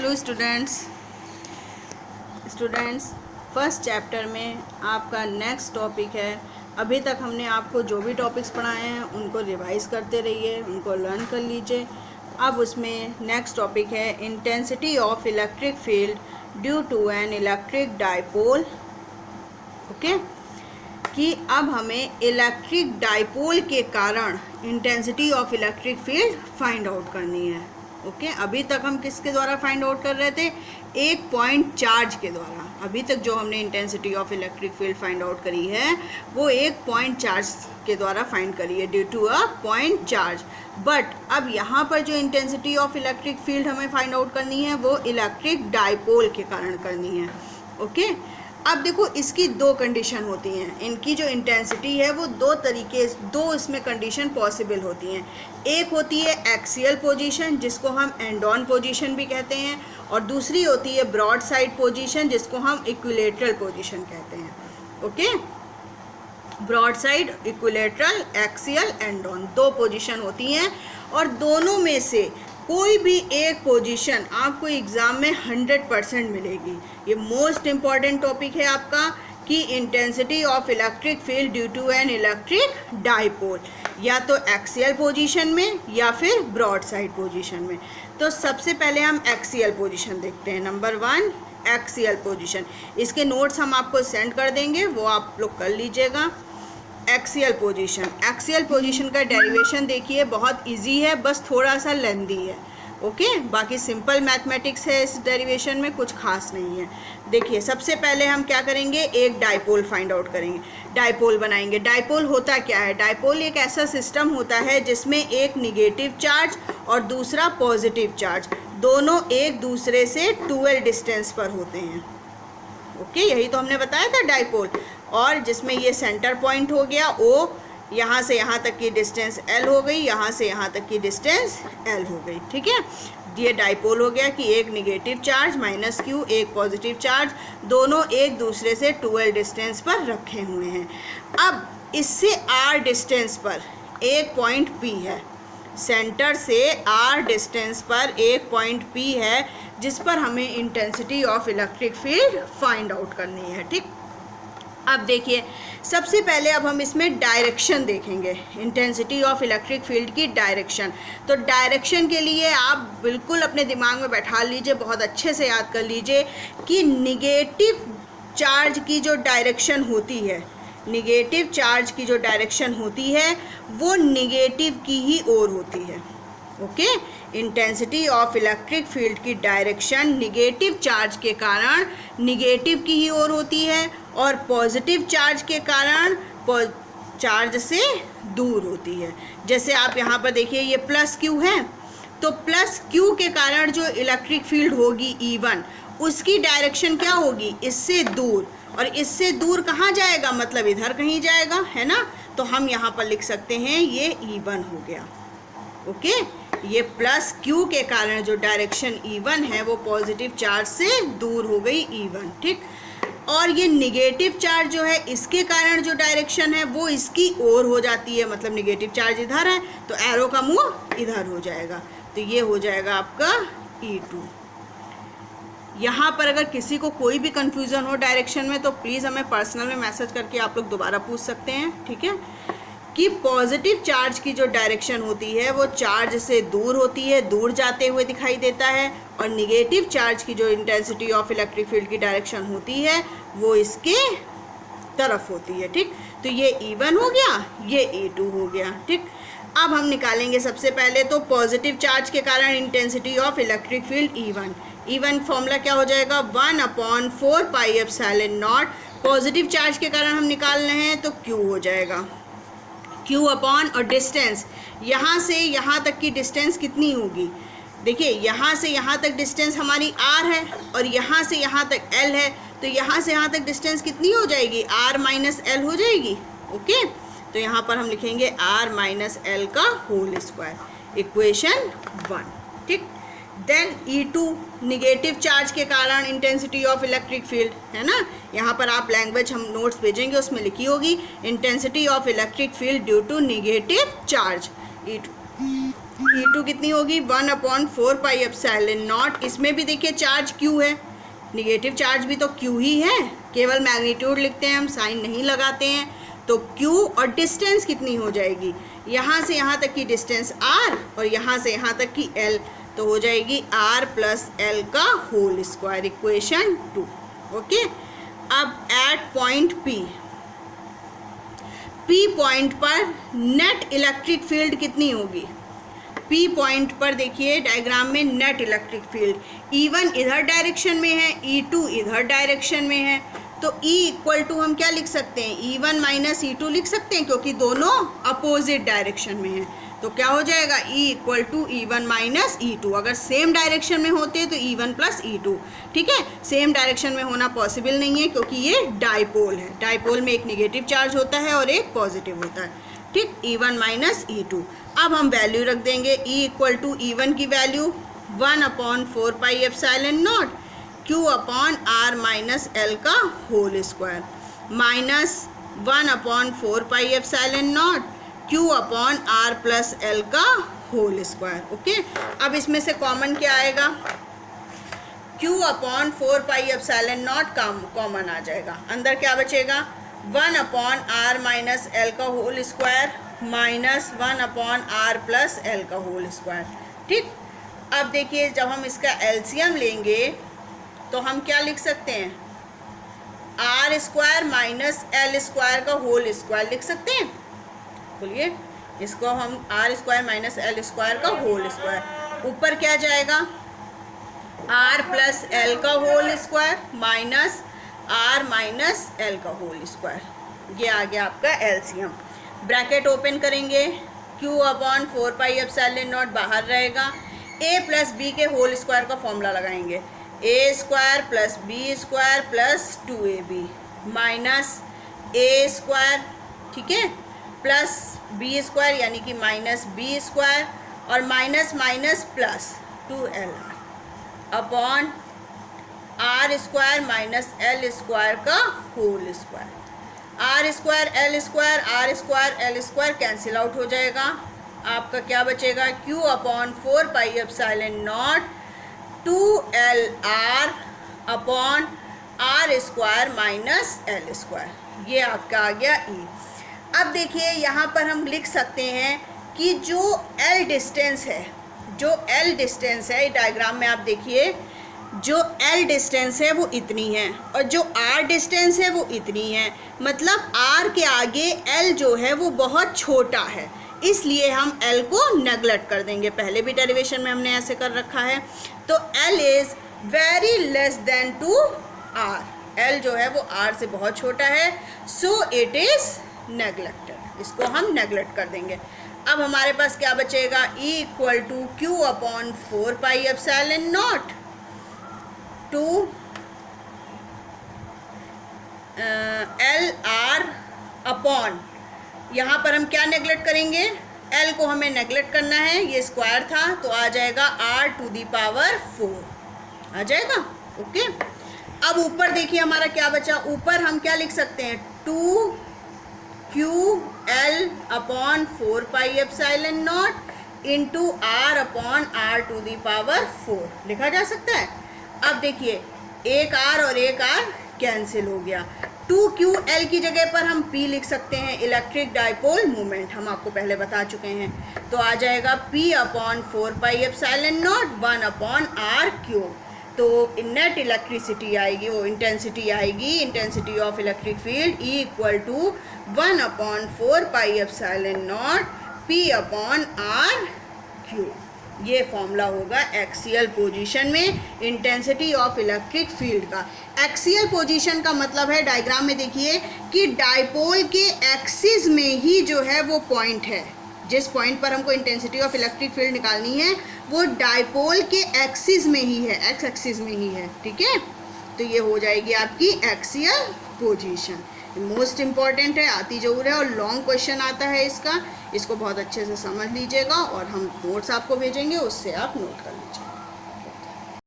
Hello students first chapter में आपका next topic है। अभी तक हमने आपको जो भी टॉपिक्स पढ़ाए हैं उनको रिवाइज करते रहिए, उनको लर्न कर लीजिए। अब उसमें नेक्स्ट टॉपिक है intensity of electric field due to an electric dipole. Okay, कि अब हमें इलेक्ट्रिक डाइपोल के कारण intensity of electric field find out करनी है। ओके, अभी तक हम किसके द्वारा फाइंड आउट कर रहे थे? एक पॉइंट चार्ज के द्वारा। अभी तक जो हमने intensity of electric field find out करी है वो एक पॉइंट चार्ज के द्वारा फाइंड करी है, due to a point charge. But अब यहाँ पर जो इंटेंसिटी ऑफ इलेक्ट्रिक फील्ड हमें फाइंड आउट करनी है वो इलेक्ट्रिक डाइपोल के कारण करनी है। ओके, अब देखो इसकी दो कंडीशन होती हैं। इनकी जो इंटेंसिटी है वो दो इसमें कंडीशन पॉसिबल होती हैं। एक होती है एक्सियल पोजीशन जिसको हम एंड ऑन पोजीशन भी कहते हैं, और दूसरी होती है ब्रॉड साइड पोजीशन जिसको हम इक्विलेटरल पोजीशन कहते हैं। Okay, broad side, equilateral, axial, end on, दो पोजीशन होती हैं, और दोनों में से कोई भी एक पोजीशन आपको एग्ज़ाम में 100% मिलेगी। ये मोस्ट इम्पॉर्टेंट टॉपिक है आपका कि intensity of electric field due to an electric dipole, या तो एक्सियल पोजीशन में या फिर ब्रॉड साइड पोजीशन में। तो सबसे पहले हम एक्सियल पोजीशन देखते हैं। Number 1 axial position. इसके नोट्स हम आपको सेंड कर देंगे, वो आप लोग कर लीजिएगा। एक्सियल पोजीशन का डेरिवेशन देखिए, बहुत इजी है, बस थोड़ा सा लेंदी है। ओके, बाकी सिंपल मैथमेटिक्स है, इस डेरिवेशन में कुछ खास नहीं है। देखिए सबसे पहले हम क्या करेंगे, एक डाइपोल फाइंड आउट करेंगे, डाइपोल बनाएंगे। डाइपोल होता क्या है? डाइपोल एक ऐसा सिस्टम होता है जिसमें एक निगेटिव चार्ज और दूसरा पॉजिटिव चार्ज, दोनों एक दूसरे से 12 डिस्टेंस पर होते हैं। ओके, यही तो हमने बताया था डाइपोल। और जिसमें ये सेंटर पॉइंट हो गया O, यहाँ से यहाँ तक की डिस्टेंस L हो गई, यहाँ से यहाँ तक की डिस्टेंस L हो गई। ठीक है, ये डाइपोल हो गया कि एक निगेटिव चार्ज -Q, एक पॉजिटिव चार्ज, दोनों एक दूसरे से 12 डिस्टेंस पर रखे हुए हैं। अब इससे R डिस्टेंस पर एक पॉइंट P है, सेंटर से R डिस्टेंस पर एक पॉइंट P है जिस पर हमें intensity of electric field find out करनी है। ठीक, अब देखिए सबसे पहले अब हम इसमें डायरेक्शन देखेंगे, इंटेंसिटी ऑफ इलेक्ट्रिक फील्ड की डायरेक्शन। तो डायरेक्शन के लिए आप बिल्कुल अपने दिमाग में बैठा लीजिए, बहुत अच्छे से याद कर लीजिए कि निगेटिव चार्ज की जो डायरेक्शन होती है, निगेटिव चार्ज की जो डायरेक्शन होती है वो निगेटिव की ही ओर होती है। Okay, intensity of electric field की डायरेक्शन निगेटिव चार्ज के कारण निगेटिव की ही ओर होती है, और पॉजिटिव चार्ज के कारण चार्ज से दूर होती है। जैसे आप यहाँ पर देखिए ये +Q है, तो +Q के कारण जो इलेक्ट्रिक फील्ड होगी E1, उसकी डायरेक्शन क्या होगी? इससे दूर, और इससे दूर कहाँ जाएगा? मतलब इधर कहीं जाएगा, है ना। तो हम यहाँ पर लिख सकते हैं ये E1 हो गया। ओके, ये +Q के कारण जो डायरेक्शन E1 है वो पॉजिटिव चार्ज से दूर हो गई E1। ठीक, और ये निगेटिव चार्ज जो है इसके कारण जो डायरेक्शन है वो इसकी ओर हो जाती है, मतलब निगेटिव चार्ज इधर है तो एरो का मुंह इधर हो जाएगा, तो ये हो जाएगा आपका E2। यहाँ पर अगर किसी को कोई भी कंफ्यूजन हो डायरेक्शन में तो प्लीज़ हमें पर्सनल में मैसेज करके आप लोग दोबारा पूछ सकते हैं। ठीक है, कि पॉजिटिव चार्ज की जो डायरेक्शन होती है वो चार्ज से दूर होती है, दूर जाते हुए दिखाई देता है, और निगेटिव चार्ज की जो इंटेंसिटी ऑफ इलेक्ट्रिक फील्ड की डायरेक्शन होती है वो इसके तरफ होती है। ठीक, तो ये E1 हो गया, ये E2 हो गया। ठीक, अब हम निकालेंगे सबसे पहले तो पॉजिटिव चार्ज के कारण intensity of electric field E1 formula क्या हो जाएगा? 1/4πε0। पॉजिटिव चार्ज के कारण हम निकाल रहे हैं तो Q हो जाएगा, Q अपॉन, और डिस्टेंस यहाँ से यहाँ तक की डिस्टेंस कितनी होगी? देखिए यहाँ से यहाँ तक डिस्टेंस हमारी R है, और यहाँ से यहाँ तक L है, तो यहाँ से यहाँ तक डिस्टेंस कितनी हो जाएगी? R - L हो जाएगी। ओके, तो यहाँ पर हम लिखेंगे R - L का होल स्क्वायर, इक्वेशन 1। ठीक, देन E2 निगेटिव चार्ज के कारण इंटेंसिटी ऑफ इलेक्ट्रिक फील्ड, है ना। यहाँ पर आप लैंग्वेज हम नोट्स भेजेंगे उसमें लिखी होगी intensity of electric field due to negative charge E2। E2 कितनी होगी 1/4πε0। इसमें भी देखिए चार्ज Q है, निगेटिव चार्ज भी तो Q ही है, केवल मैग्नीट्यूड लिखते हैं हम, साइन नहीं लगाते हैं। तो Q और डिस्टेंस कितनी हो जाएगी, यहाँ से यहाँ तक की डिस्टेंस R और यहाँ से यहाँ तक की L, तो हो जाएगी R + L का होल स्क्वायर, इक्वेशन 2। ओके, अब एट पॉइंट P पॉइंट पर नेट इलेक्ट्रिक फील्ड कितनी होगी। P पॉइंट पर देखिए डायग्राम में नेट इलेक्ट्रिक फील्ड E1 इधर डायरेक्शन में है, E2 इधर डायरेक्शन में है, तो E = हम क्या लिख सकते हैं, E1 - E2 लिख सकते हैं, क्योंकि दोनों अपोजिट डायरेक्शन में हैं। तो क्या हो जाएगा, E = E1 - E2। अगर सेम डायरेक्शन में होते तो E1 + E2, ठीक है। सेम डायरेक्शन में होना पॉसिबल नहीं है, क्योंकि ये डाइपोल है। डाइपोल में एक निगेटिव चार्ज होता है और एक पॉजिटिव होता है, ठीक। E1 - E2। अब हम वैल्यू रख देंगे। E = E1 की वैल्यू 1/4πε0 Q/R - L का whole square minus 1/4πε0 Q/R + L का होल स्क्वायर। ओके, अब इसमें से कॉमन क्या आएगा, Q/4πε0 कॉमन आ जाएगा। अंदर क्या बचेगा, 1/R - L का whole square minus 1/R + L का होल स्क्वायर, ठीक। अब देखिए जब हम इसका एलसीएम लेंगे तो हम क्या लिख सकते हैं, R² - L² का होल स्क्वायर लिख सकते हैं। बोलिए, इसको हम R² - L² का होल स्क्वायर, ऊपर क्या जाएगा, R + L का whole square minus R - L का होल स्क्वायर। ये आ गया आपका एलसीएम। ब्रैकेट ओपन करेंगे, Q/4πε0 बाहर रहेगा, A + B के होल स्क्वायर का फॉर्मूला लगाएंगे, A² + B² + 2AB minus A², ठीक है, प्लस B² यानी कि -B² और minus minus plus 2LR upon R² - L² का whole square. R² L² cancel out हो जाएगा, आपका क्या बचेगा, Q/4πε0 2LR upon R² - L²। ये आपका आ गया E। अब देखिए यहाँ पर हम लिख सकते हैं कि जो L डिस्टेंस है, डायग्राम में आप देखिए, जो L डिस्टेंस है वो इतनी है और जो R डिस्टेंस है वो इतनी है। मतलब R के आगे L जो है वो बहुत छोटा है, इसलिए हम L को नेगलेक्ट कर देंगे। पहले भी डेरिवेशन में हमने ऐसे कर रखा है। तो L is very less than to R। L जो है वो R से बहुत छोटा है, सो इट इज़ नेगलेक्टेड, इसको हम नेगलेक्ट कर देंगे। अब हमारे पास क्या बचेगा, E = Q/4πε0 to LR upon, यहाँ पर हम क्या नेगलेक्ट करेंगे, L को हमें नेगलेक्ट करना है, ये स्क्वायर था तो आ जाएगा R⁴ आ जाएगा। ओके, अब ऊपर देखिए हमारा क्या बचा, ऊपर हम क्या लिख सकते हैं, 2QL/4πε0 इंटू R/R⁴ लिखा जा सकता है। अब देखिए एक R और एक R कैंसिल हो गया, 2QL की जगह पर हम P लिख सकते हैं, इलेक्ट्रिक डाइपोल मोमेंट, हम आपको पहले बता चुके हैं। तो आ जाएगा P/4πε0 1/R³। तो नेट इलेक्ट्रिसिटी आएगी, वो इंटेंसिटी आएगी, intensity of electric field E = 1/4πε0 P/R³। ये फॉर्मूला होगा एक्सियल पोजीशन में इंटेंसिटी ऑफ इलेक्ट्रिक फील्ड का। एक्सियल पोजीशन का मतलब है, डायग्राम में देखिए कि डाइपोल के एक्सिस में ही जो है वो पॉइंट है, जिस पॉइंट पर हमको इंटेंसिटी ऑफ इलेक्ट्रिक फील्ड निकालनी है वो डाइपोल के एक्सिस में ही है, एक्स एक्सिस में ही है, ठीक है। तो ये हो जाएगी आपकी एक्सियल पोजीशन। मोस्ट इम्पॉर्टेंट है, आती जरूर है और लॉन्ग क्वेश्चन आता है इसका, इसको बहुत अच्छे से समझ लीजिएगा और हम नोट्स आपको भेजेंगे, उससे आप नोट कर लीजिए।